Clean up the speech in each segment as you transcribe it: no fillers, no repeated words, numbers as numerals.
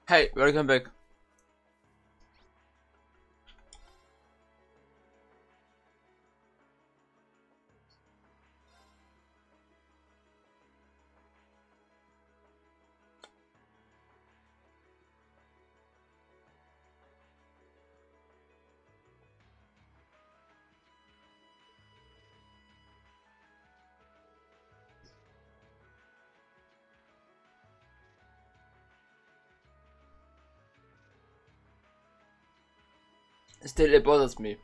Hey, welcome back. Still, it bothers me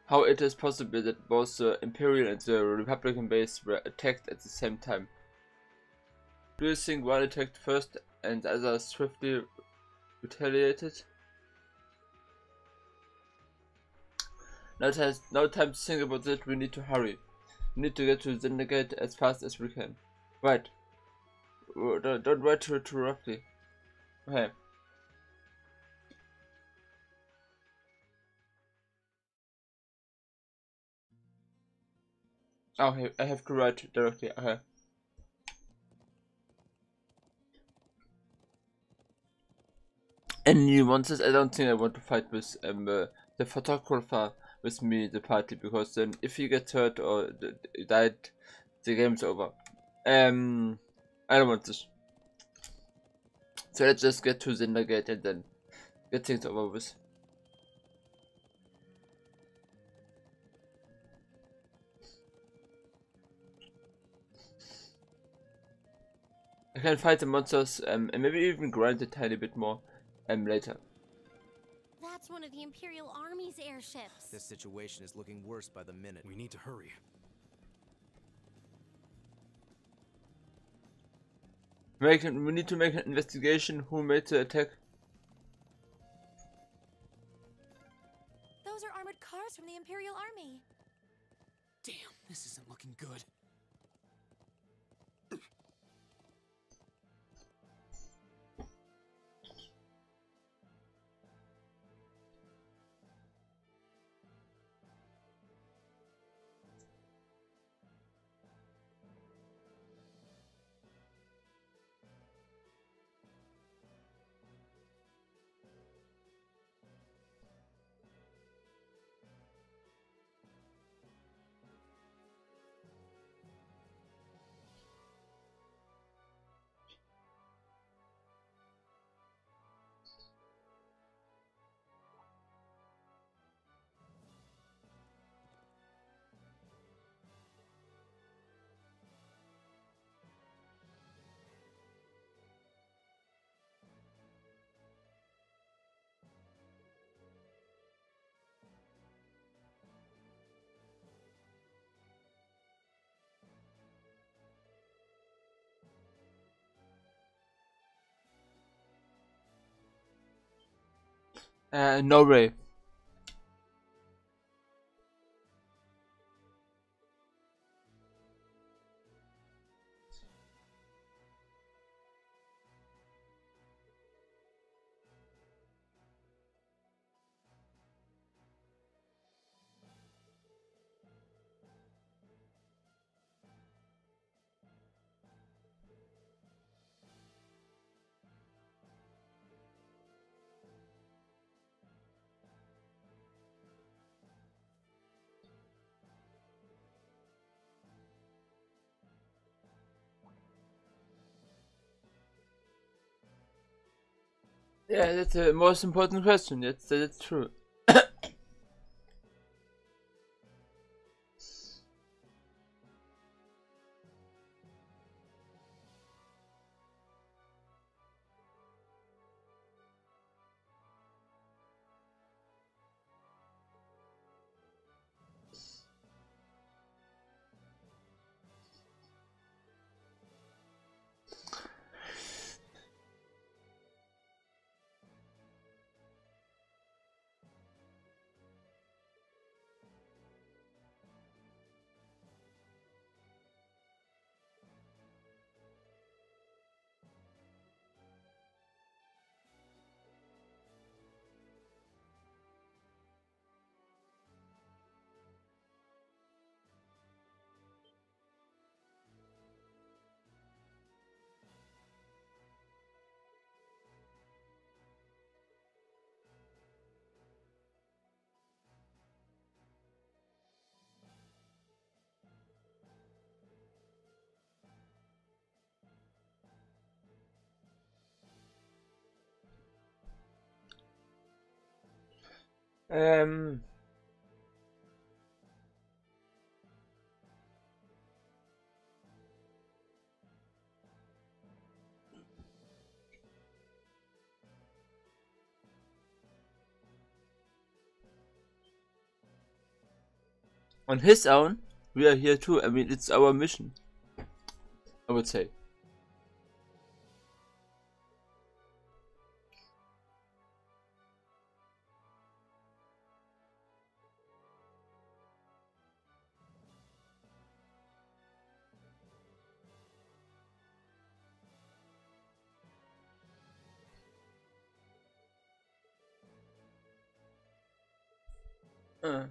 how it is possible that both the Imperial and the Republican base were attacked at the same time. Do you think one attacked first and the other swiftly retaliated? No time to think about it, we need to hurry. We need to get to the Syndicate as fast as we can. Right. Don't wait too roughly. Okay. Oh, I have to write directly. Okay. Any new monsters? I don't think I want to fight with the photographer with me the party, because then if he gets hurt or died, the game's over. I don't want this. So let's just get to Syndicate and then get things over with. I can fight the monsters and maybe even grind a tiny bit more later. That's one of the Imperial Army's airships. This situation is looking worse by the minute. We need to hurry. We need to make an investigation who made the attack. Those are armored cars from the Imperial Army. Damn, this isn't looking good. No way. Yeah, that's the most important question. That's true. Um. On his own, we are here too. I mean, it's our mission, I would say. Uh.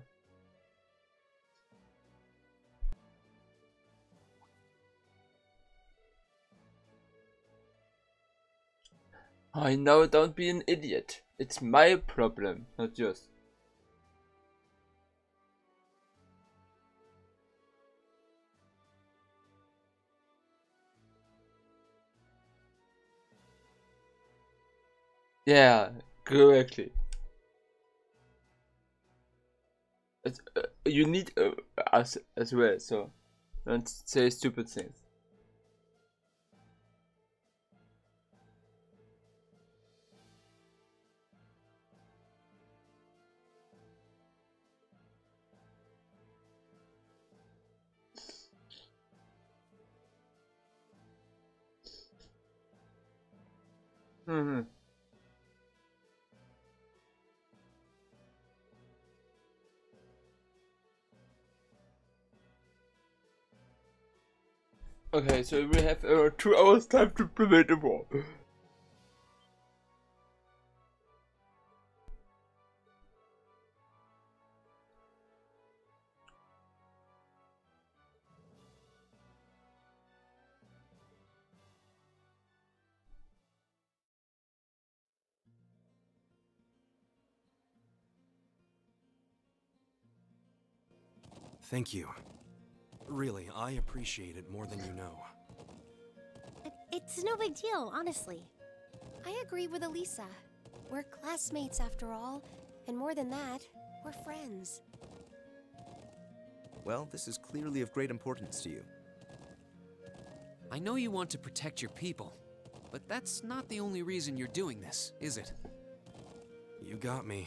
I know, don't be an idiot. It's my problem, not yours. Yeah, correctly. You need us as well, so don't say stupid things. Hmm. Okay, so we have 2 hours time to prevent a war. Thank you. Really, I appreciate it more than you know. It's no big deal, honestly. I agree with Elisa. We're classmates after all, and more than that, we're friends. Well, this is clearly of great importance to you. I know you want to protect your people, but that's not the only reason you're doing this, is it? You got me.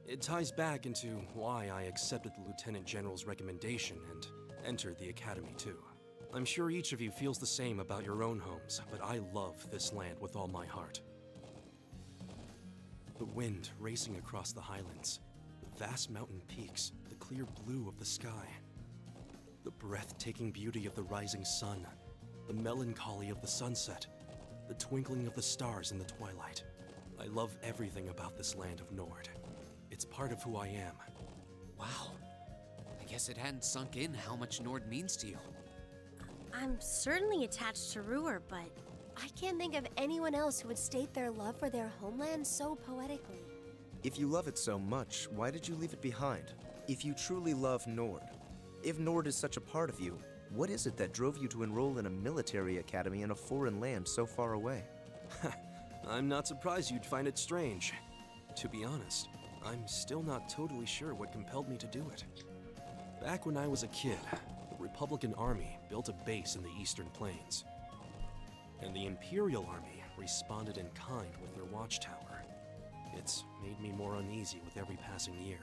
It ties back into why I accepted the Lieutenant General's recommendation and entered the Academy too. I'm sure each of you feels the same about your own homes, but I love this land with all my heart. The wind racing across the highlands, the vast mountain peaks, the clear blue of the sky, the breathtaking beauty of the rising sun, the melancholy of the sunset, the twinkling of the stars in the twilight. I love everything about this land of Nord. It's part of who I am. Wow. I guess it hadn't sunk in how much Nord means to you. I'm certainly attached to Ruhr, but I can't think of anyone else who would state their love for their homeland so poetically. If you love it so much, why did you leave it behind? If you truly love Nord, if Nord is such a part of you, what is it that drove you to enroll in a military academy in a foreign land so far away? I'm not surprised you'd find it strange. To be honest, I'm still not totally sure what compelled me to do it. Back when I was a kid, the Republican Army built a base in the Eastern Plains. And the Imperial Army responded in kind with their watchtower. It's made me more uneasy with every passing year.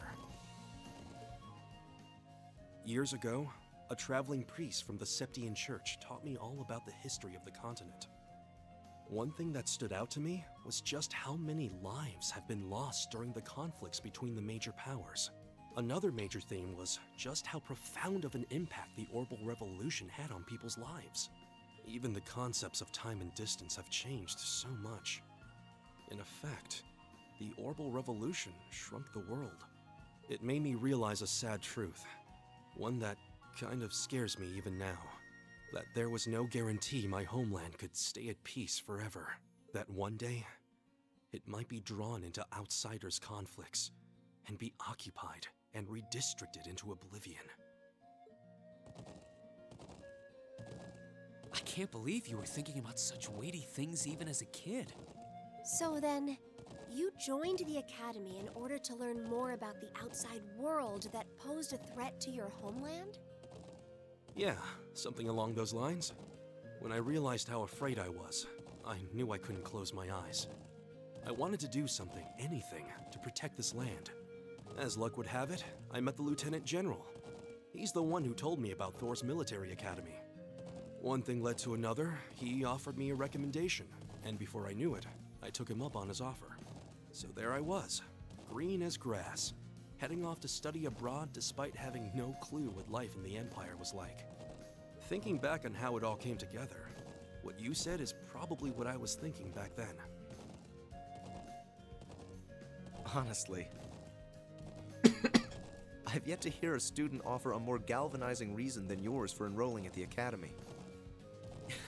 Years ago, a traveling priest from the Septian Church taught me all about the history of the continent. One thing that stood out to me was just how many lives have been lost during the conflicts between the major powers. Another major theme was just how profound of an impact the Orbital Revolution had on people's lives. Even the concepts of time and distance have changed so much. In effect, the Orbital Revolution shrunk the world. It made me realize a sad truth, one that kind of scares me even now. That there was no guarantee my homeland could stay at peace forever. That one day, it might be drawn into outsiders' conflicts and be occupied and redistricted into oblivion. I can't believe you were thinking about such weighty things even as a kid. So then, You joined the Academy in order to learn more about the outside world that posed a threat to your homeland? Yeah, something along those lines. When I realized how afraid I was, I knew I couldn't close my eyes. I wanted to do something, anything, to protect this land. As luck would have it, I met the Lieutenant General. He's the one who told me about Thor's military academy. One thing led to another, he offered me a recommendation, and before I knew it, I took him up on his offer. So there I was, green as grass, heading off to study abroad despite having no clue what life in the Empire was like. Thinking back on how it all came together, what you said is probably what I was thinking back then. Honestly, I've yet to hear a student offer a more galvanizing reason than yours for enrolling at the Academy.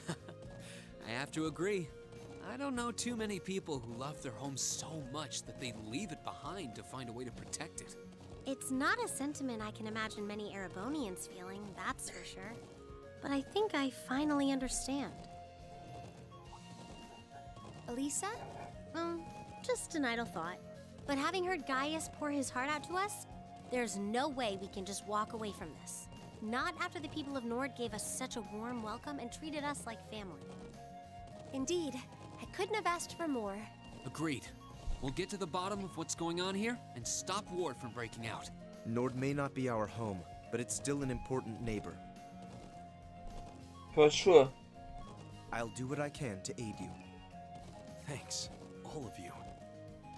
I have to agree. I don't know too many people who love their home so much that they'd leave it behind to find a way to protect it. It's not a sentiment I can imagine many Erebonians feeling, that's for sure. But I think I finally understand. Elisa? Just an idle thought. But having heard Gaius pour his heart out to us, there's no way we can just walk away from this. Not after the people of Nord gave us such a warm welcome and treated us like family. Indeed, I couldn't have asked for more. Agreed. We'll get to the bottom of what's going on here and stop war from breaking out. Nord may not be our home, but it's still an important neighbor. For sure. I'll do what I can to aid you. Thanks, all of you.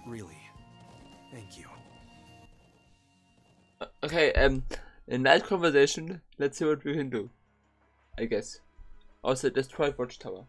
Really, thank you. Okay, in that conversation, let's see what we can do. I guess. Also, destroy Watchtower.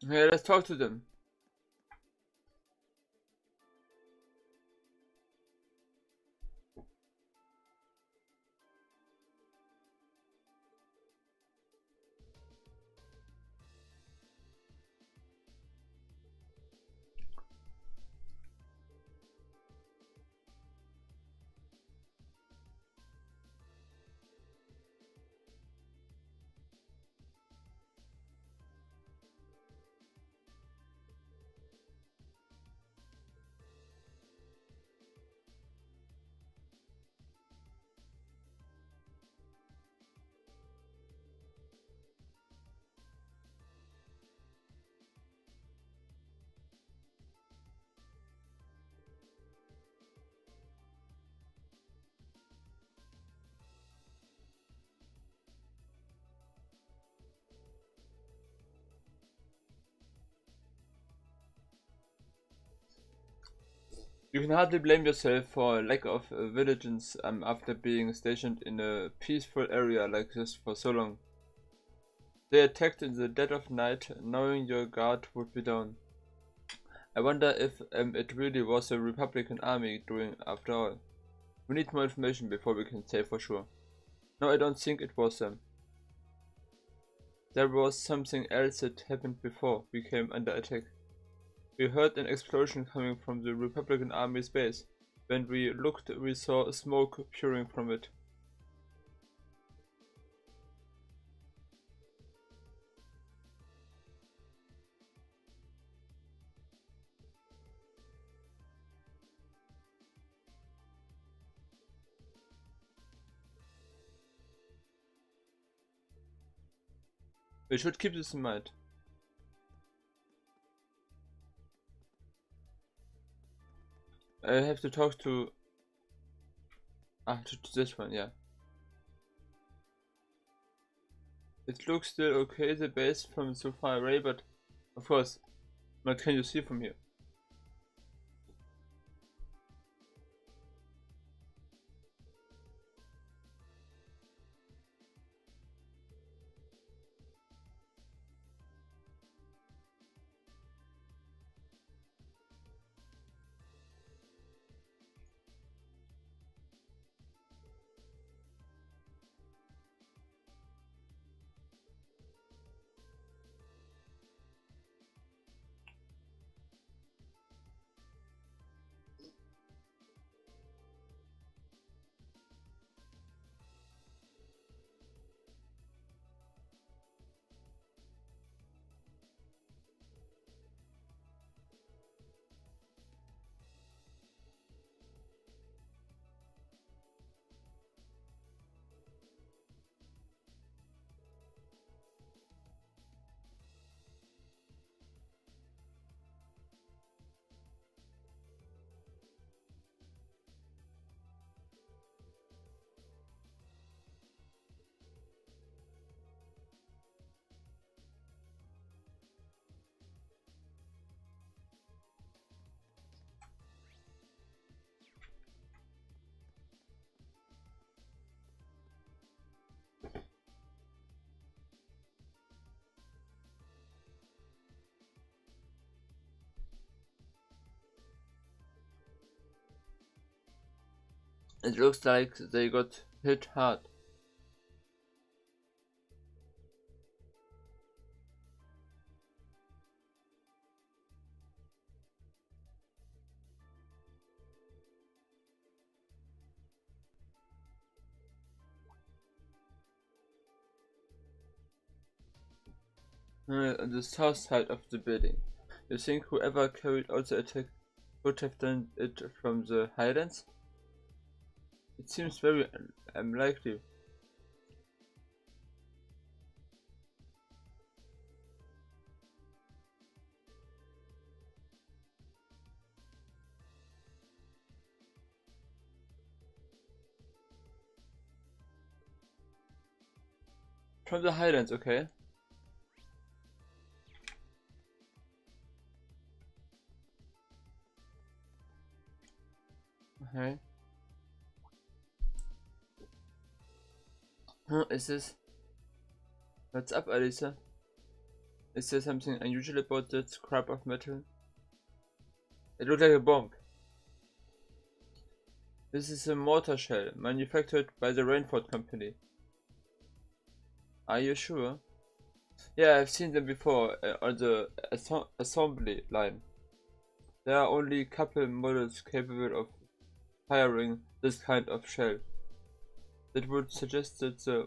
Okay, let's talk to them. You can hardly blame yourself for a lack of vigilance after being stationed in a peaceful area like this for so long. They attacked in the dead of night, knowing your guard would be down. I wonder if it really was a Republican army doing after all. We need more information before we can say for sure. No, I don't think it was them. There was something else that happened before we came under attack. We heard an explosion coming from the Republican Army's base. When we looked, we saw smoke pouring from it. We should keep this in mind. I have to talk to this one, yeah. It looks still okay, the base from so far away, but of course, what can you see from here? It looks like they got hit hard. On the south side of the building. You think whoever carried out the attack would have done it from the highlands? It seems very unlikely. From the highlands, okay. Okay. Is this? What's up, Alisa? Is there something unusual about that scrap of metal? It looks like a bomb. This is a mortar shell manufactured by the Rainford Company. Are you sure? Yeah, I've seen them before on the assembly line. There are only a couple models capable of firing this kind of shell. That would suggest that the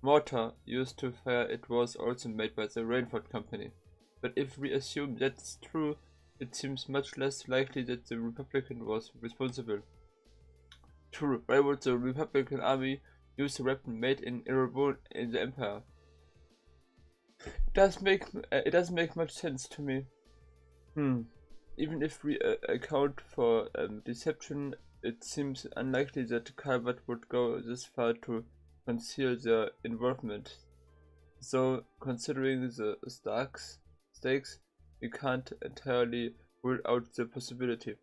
mortar used to fire it was also made by the Rainford Company. But if we assume that's true, it seems much less likely that the Republican was responsible. True, why would the Republican army use a weapon made in Erebor in the Empire? It doesn't make much sense to me. Even if we account for deception, it seems unlikely that Calvert would go this far to conceal their involvement. So, considering the stakes, we can't entirely rule out the possibility.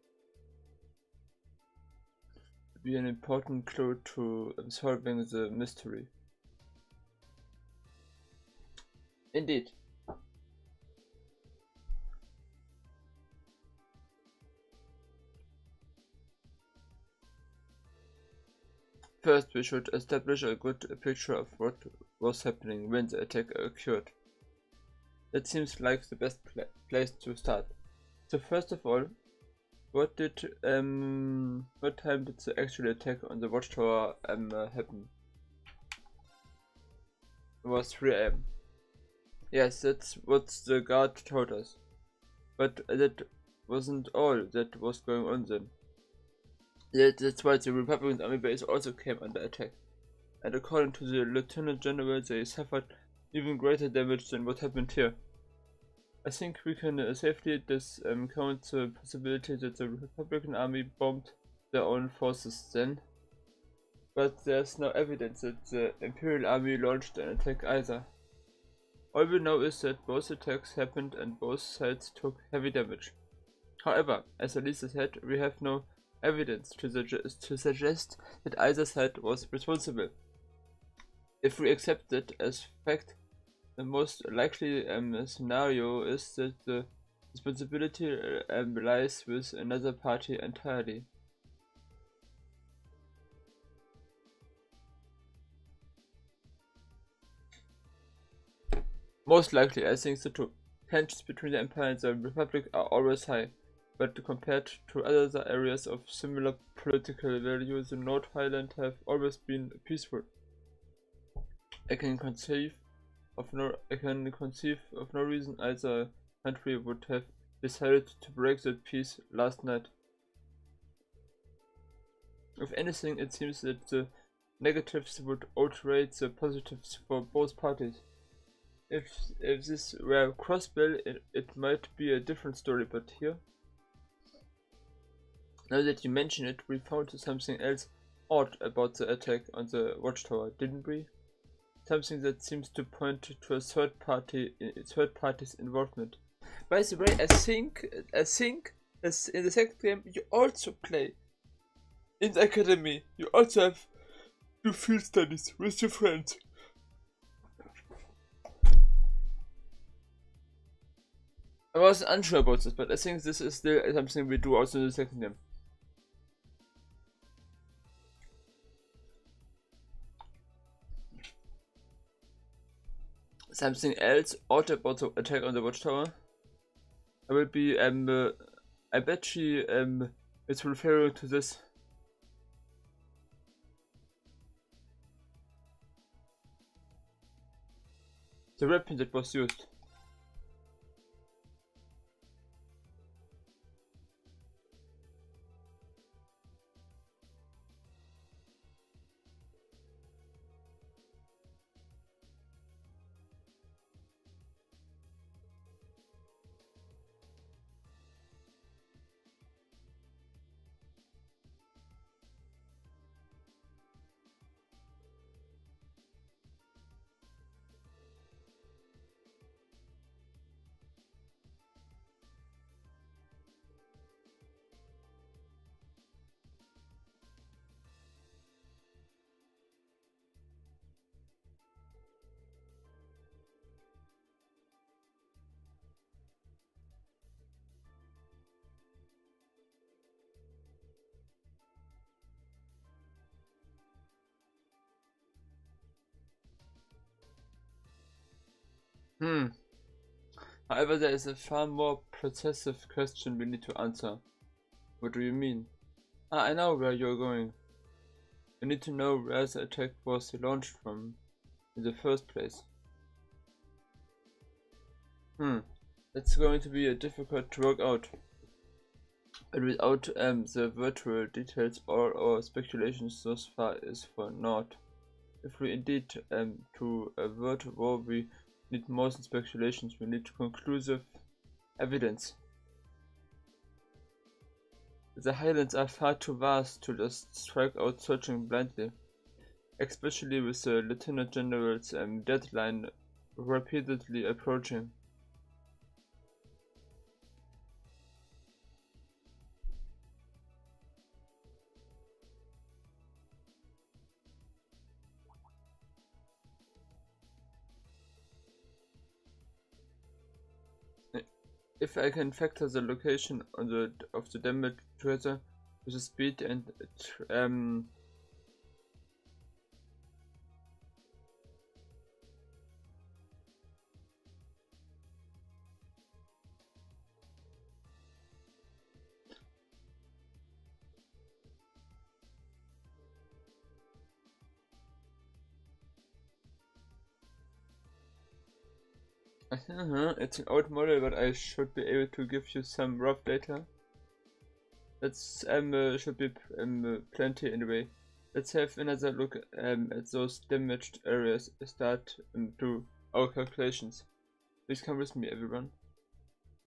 Be an important clue to solving the mystery. Indeed. First, we should establish a good picture of what was happening when the attack occurred. That seems like the best place to start. So first of all, what time did the actual attack on the watchtower happen? It was 3 AM. Yes, that's what the guard told us. But that wasn't all that was going on then. That's why the Republican army base also came under attack. And according to the Lieutenant General, they suffered even greater damage than what happened here. I think we can safely discount the possibility that the Republican army bombed their own forces then. But there's no evidence that the Imperial army launched an attack either. All we know is that both attacks happened and both sides took heavy damage. However, as Elisa said, we have no evidence to suggest that either side was responsible. If we accept that as fact, the most likely scenario is that the responsibility lies with another party entirely. Most likely, I think so too. Tensions between the Empire and the Republic are always high, but compared to other areas of similar political value, the North Highlands have always been peaceful. I can conceive of no reason either country would have decided to break that peace last night. If anything, it seems that the negatives would outweigh the positives for both parties. If this were Crossbell, it might be a different story, but here, now that you mention it, we found something else odd about the attack on the watchtower, didn't we? Something that seems to point to a third party's involvement. By the way, I think as in the second game you also play in the academy. You also have do field studies with your friends. I was unsure about this, but I think this is still something we do also in the second game. Something else odd about the attack on the watchtower. I will be I bet she is referring to this. The weapon that was used. However, there is a far more processive question we need to answer. What do you mean? I know where you're going. We need to know where the attack was launched from in the first place. That's going to be difficult to work out. But without the virtual details, all our speculations thus far is for naught. If we indeed to avert war, we need more than speculations, we need conclusive evidence. The Highlands are far too vast to just strike out searching blindly, especially with the Lieutenant General's deadline repeatedly approaching. if I can factor the location on the of the damage together with the speed and it's an old model, but I should be able to give you some rough data. That's should be plenty anyway. Let's have another look at those damaged areas. Start to our calculations. Please come with me, everyone.